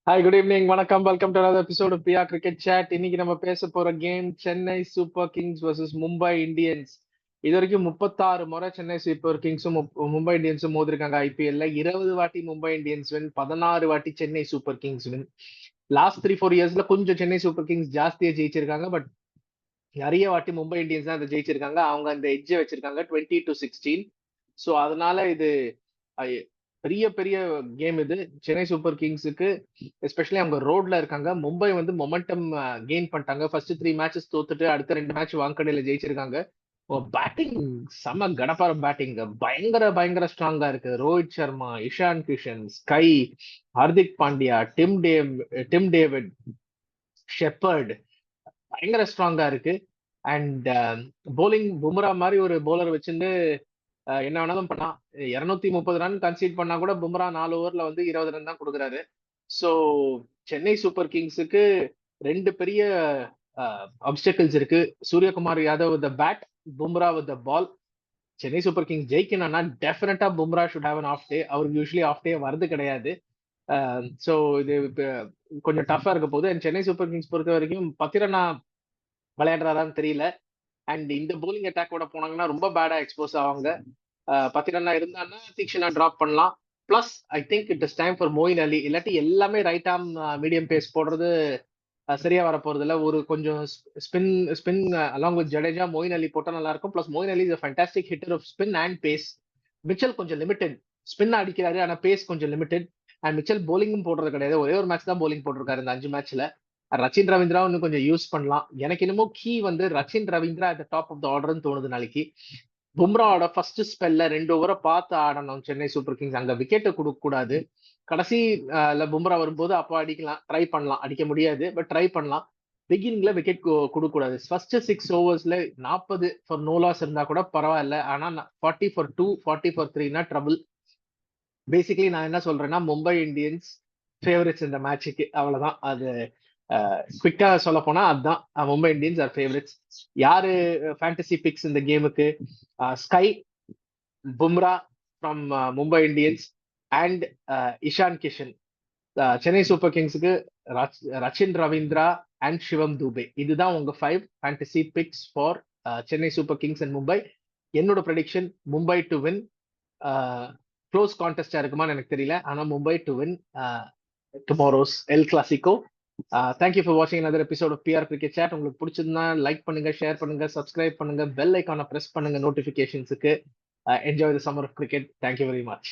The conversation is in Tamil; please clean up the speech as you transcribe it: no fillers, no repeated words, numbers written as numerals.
ஹாய், குட் ஈவினிங், வணக்கம். Welcome to another episode of PR cricket chat. இன்னைக்கு நம்ம பேச போற game Chennai super Kings vs Mumbai Indians. இது வரைக்கும் 36 முறை சென்னை சூப்பர் கிங்ஸும் மும்பை இந்தியன்ஸும் மோதிருக்காங்க ஐபிஎல்ல. 20 வாட்டி மும்பை இந்தியன்ஸ் வின், 16 வாட்டி Chennai super Kings win. Last 3-4 இயர்ஸ்ல கொஞ்சம் சென்னை சூப்பர் கிங்ஸ் ஜாஸ்தியா ஜெயிச்சிருக்காங்க. பட் நிறைய வாட்டி மும்பை இந்தியன்ஸ் தான் அதை ஜெயிச்சிருக்காங்க. அவங்க அந்த எட்ஜை வச்சிருக்காங்க 20-16. ஸோ அதனால இது பெரிய பெரிய கேம் இது சென்னை சூப்பர் கிங்ஸுக்கு. எஸ்பெஷலி அவங்க ரோட்ல இருக்காங்க. மும்பை வந்து மொமெண்டம் கெயின் பண்ணிட்டாங்க. ஃபர்ஸ்ட் 3 மேட்சஸ் தோத்துட்டு அடுத்த 2 மேட்ச் வாங்கடையில ஜெயிச்சிருக்காங்க. பேட்டிங் செம்ம கடப்பார பேட்டிங், பயங்கர பயங்கர ஸ்ட்ராங்கா இருக்கு. Rohit Sharma, Ishan Kishan, SKY, Hardik Pandya, Tim David, Shepherd பயங்கர ஸ்ட்ராங்கா இருக்கு. அண்ட் போலிங் பும்ரா மாதிரி ஒரு போலர் வச்சுட்டு என்ன வேணாலும் பண்ணா. 230 ரன் கன்சீட் பண்ணா கூட பும்ரா 4 ஓவர்ல வந்து 20 ரன் தான் கொடுக்குறாரு. ஸோ சென்னை சூப்பர் கிங்ஸுக்கு 2 பெரிய அப்டக்கிள்ஸ் இருக்கு. Suryakumar Yadav with bat, Bumrah with ball. Chennai super kings ஜெயிக்கணும்னா definitely Bumrah should have an off day. அவருக்கு யூஸ்வலி ஆஃப் டே வருது கிடையாது. ஸோ இது கொஞ்சம் டஃபா இருக்க போகுது. அண்ட் சென்னை சூப்பர் கிங்ஸ் பொறுத்த வரைக்கும் பத்திரனா விளையாடுறாரான்னு தெரியல. அண்ட் இந்த போலிங் அட்டாக்கோட போனாங்கன்னா ரொம்ப பேடா எக்ஸ்போஸ் ஆவாங்க. 10 ரன்னா இருந்தான்னா தீக்ஷனா டிராப் பண்ணலாம். Plus I think it is time for Moeen Ali. இல்லாட்டி எல்லாமே ரைட் ஆர்ம் மீடியம் பேஸ் போடுறது சரியா வர போறது இல்ல. ஒரு கொஞ்சம் spin spin along with Jadeja, Moeen Ali போட்டா நல்லா இருக்கும். Plus Moeen Ali is fantastic hitter of spin and pace. Mitchell கொஞ்சம் லிமிடெட். ஸ்பின் அடிக்கிறாரு ஆனா பேஸ் கொஞ்சம் லிமிடெட். அண்ட் மிச்சல் போலிங்கும் போடுறது கிடையாது. ஒரே ஒரு மேட்ச் தான் போலிங் போட்டிருக்காரு இந்த 5 மேட்ச்ல. ரச்சின் ரவீந்திரா இன்னும் கொஞ்சம் யூஸ் பண்ணலாம். எனக்கு என்னமோ கீ வந்து Rachin Ravindra at top of the ஆர்டர்னு தோணுது நாளைக்கு. பும்ராவோட ஃபர்ஸ்ட் ஸ்பெல்ல 2 ஓவரை பார்த்து ஆடணும் சென்னை சூப்பர் கிங்ஸ். அங்க விக்கெட்டை கொடுக்க கூடாது. கடைசி பும்ரா வரும்போது அப்போ அடிக்கலாம், ட்ரை பண்ணலாம். அடிக்க முடியாது, பட் ட்ரை பண்ணலாம். பிகினிங்ல விக்கெட் கொடுக்க கூடாது. ஃபர்ஸ்ட் 6 ஓவர்ஸ்ல 40 ஃபார் நோ லாஸ் இருந்தா கூட பரவாயில்ல. ஆனா 40 ஃபார் 2, 40 ஃபார் 3னா ட்ரபிள். பேசிக்கலி நான் என்ன சொல்றேன்னா மும்பை இந்தியன்ஸ் ஃபேவரட்ஸ் இந்த மேட்சுக்கு, அவ்வளவுதான். அது குவிக்கா சொல்ல போனா அதுதான், மும்பை இந்தியன்ஸ் ஆர் ஃபேவரட்ஸ். யாரு ஃபேண்டசி பிக்ஸ் இந்த கேமுக்கு? SKY, Bumrah from Mumbai Indians and Ishan Kishan. Chennai super கிங்ஸுக்கு ரச்சின் ரவீந்திரா அண்ட் சிவம் துபே. இதுதான் உங்க 5 fantasy picks for Chennai super kings and Mumbai. என்னோட prediction Mumbai to win. Close கான்டெஸ்டா இருக்குமான்னு எனக்கு தெரியல, ஆனா Mumbai to win tomorrow's el clasico. Thank you for வாட்சிங் another episode of PR cricket chat. உங்களுக்கு பிடிச்சிருந்தா லைக் பண்ணுங்க, ஷேர் பண்ணுங்க, சப்ஸ்கிரைப் பண்ணுங்க, பெல் ஐக்கானை பிரஸ் பண்ணுங்க நோட்டிபிகேஷன்ஸுக்கு. Enjoy the summer of cricket. Thank you very much.